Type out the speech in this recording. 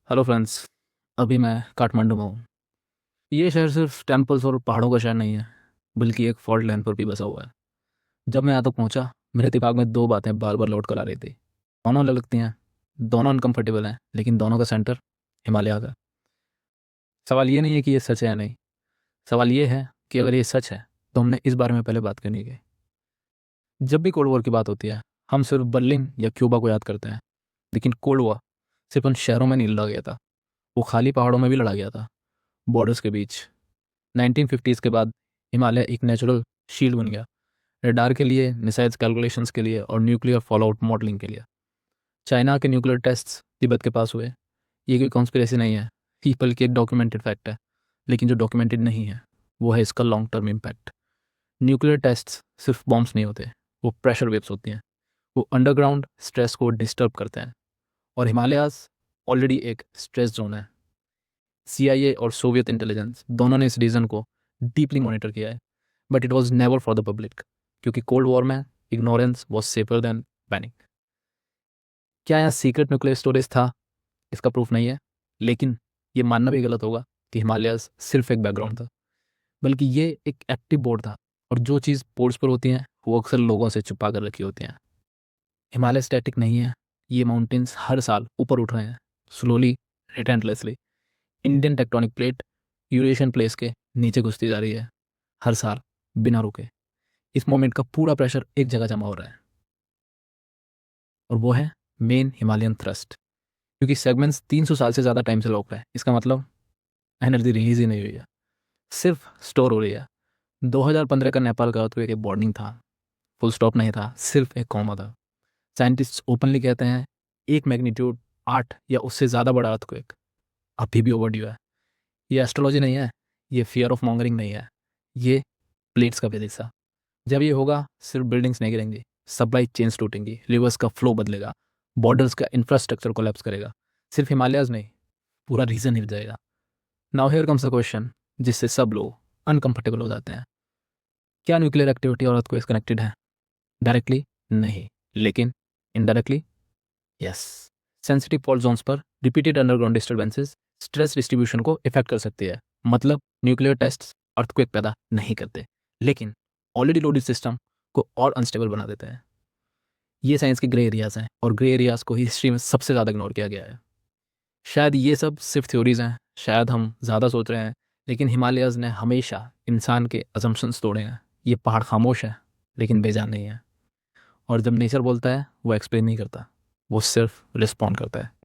Hello friends. अभी मैं काठमांडू में हूँ। ये शहर सिर्फ टेम्पल्स और पहाड़ों का शहर नहीं है, बल्कि एक फॉल्ट लाइन पर भी बसा हुआ है। जब मैं यहाँ तक पहुँचा, मेरे दिमाग में दो बातें बार बार लौट कर आ रही थी। दोनों अलग लगती हैं, दोनों अनकम्फर्टेबल हैं, लेकिन दोनों का सेंटर हिमालय का। सवाल ये नहीं है कि ये सच है या नहीं, सवाल ये है कि अगर ये सच है तो हमने इस बारे में पहले बात करनी है। जब भी कोल्ड वॉर की बात होती है, हम सिर्फ बर्लिन या क्यूबा को याद करते हैं, लेकिन कोल्ड वॉर सिर्फ उन शहरों में नहीं लड़ा गया था, वो खाली पहाड़ों में भी लड़ा गया था, बॉर्डर्स के बीच। 1950s के बाद हिमालय एक नेचुरल शील्ड बन गया, रडार के लिए, मिसाइल्स कैलकुलेशंस के लिए और न्यूक्लियर फॉलोआउट मॉडलिंग के लिए। चाइना के न्यूक्लियर टेस्ट्स तिब्बत के पास हुए। ये कोई कॉन्स्पिरेसी नहीं है, ये बल्कि एक डॉक्यूमेंटेड फैक्ट है। लेकिन जो डॉक्यूमेंटेड नहीं है वो है इसका long term impact. Nuclear tests सिर्फ बॉम्ब्स नहीं होते, वो प्रेशर वेव्स होती हैं। वो अंडरग्राउंड स्ट्रेस को डिस्टर्ब करते हैं, और हिमालयाज ऑलरेडी एक स्ट्रेस जोन है। CIA और सोवियत इंटेलिजेंस दोनों ने इस रीजन को डीपली मॉनिटर किया है, but it was never for the public, क्योंकि कोल्ड वॉर में ignorance was safer than panic. क्या यहाँ सीक्रेट न्यूक्लियर स्टोरेज था? इसका प्रूफ नहीं है, लेकिन ये मानना भी गलत होगा कि हिमालयाज सिर्फ एक बैकग्राउंड था, बल्कि ये एक एक्टिव बोर्ड था। और जो चीज़ बोर्ड्स पर होती हैं वो अक्सर लोगों से छुपा कर रखी होती हैं। हिमालय स्टैटिक नहीं है, ये माउंटेन्स हर साल ऊपर उठ रहे हैं, slowly, relentlessly. Indian tectonic plate Eurasian plate के नीचे घुसती जा रही है, हर साल, बिना रुके। इस मोमेंट का पूरा प्रेशर एक जगह जमा हो रहा है, और वो है मेन हिमालयन थ्रस्ट। क्योंकि सेगमेंट्स 300 साल से ज़्यादा टाइम से लॉक है, इसका मतलब एनर्जी रिलीज ही नहीं हुई है, सिर्फ स्टोर हो रही है। 2015 का नेपाल का अर्थक्वेक एक वार्निंग था, फुल स्टॉप नहीं था, सिर्फ एक कॉमा था। साइंटिस्ट ओपनली कहते हैं एक मैग्नीट्यूड 8 या उससे ज़्यादा बड़ा अर्थक्वेक अभी भी ओवरड्यू है। ये एस्ट्रोलॉजी नहीं है, ये फियर ऑफ मॉन्गरिंग नहीं है, ये प्लेट्स का हिस्सा। जब ये होगा, सिर्फ बिल्डिंग्स नहीं गिरेंगी, सप्लाई चेन्स टूटेंगी, रिवर्स का फ्लो बदलेगा, बॉर्डर्स का इंफ्रास्ट्रक्चर कोलैप्स करेगा। सिर्फ हिमालयाज नहीं, पूरा रीजन हिल जाएगा। Now here comes the question जिससे सब लोग अनकंफर्टेबल हो जाते हैं। क्या न्यूक्लियर एक्टिविटी और अर्थक्वेक्स कनेक्टेड है? डायरेक्टली नहीं, लेकिन indirectly yes. Sensitive fault zones पर repeated underground disturbances stress distribution को इफेक्ट कर सकती है। मतलब न्यूक्लियर टेस्ट्स अर्थक्वेक पैदा नहीं करते, लेकिन ऑलरेडी लोडेड सिस्टम को और अनस्टेबल बना देते हैं। ये साइंस के ग्रे एरियाज हैं, और ग्रे एरियाज को हिस्ट्री में सबसे ज़्यादा इग्नोर किया गया है। शायद ये सब सिर्फ थ्योरीज हैं, शायद हम ज़्यादा सोच रहे हैं, लेकिन हिमालयाज ने हमेशा इंसान के अजम्पशंस तोड़े हैं। ये पहाड़ खामोश है, लेकिन बेजान नहीं है। और जब नेचर बोलता है वो एक्सप्लेन नहीं करता, वो सिर्फ रिस्पॉन्ड करता है।